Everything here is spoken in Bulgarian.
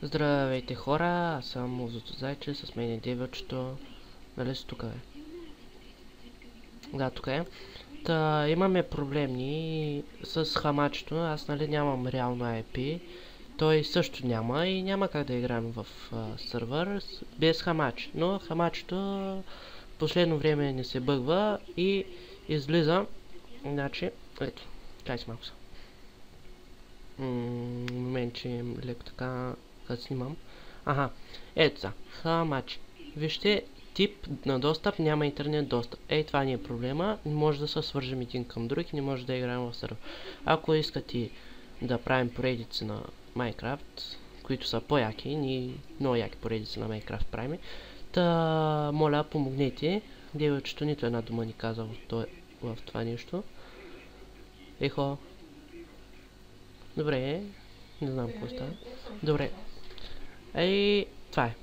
Здравейте хора, аз съм Музото Зайче, с мен е Девилчето. Нали си тук, бе? Да, тук е. Та, имаме проблемни с хамачето. Аз нали нямам реално IP. Той също няма и няма как да играем в сървър без хамач. Но хамачето в последно време не се бъгва и излиза. Значи, ето, чай си малко са. Момент, че леко така да снимам. Ага, ето са, хамач. Вижте, тип на достъп, няма интернет достъп. Ей, това ни е проблема. Не може да се свържем един към друг и не може да играем в сървър. Ако искате да правим поредици на Minecraft, които са по-яки, ние много яки поредици на Minecraft правим, та моля, помогнете. Девочето нито една дума ни каза в това нещо. Ехо. Добре, не знам какво става. Добре. Ей, това е.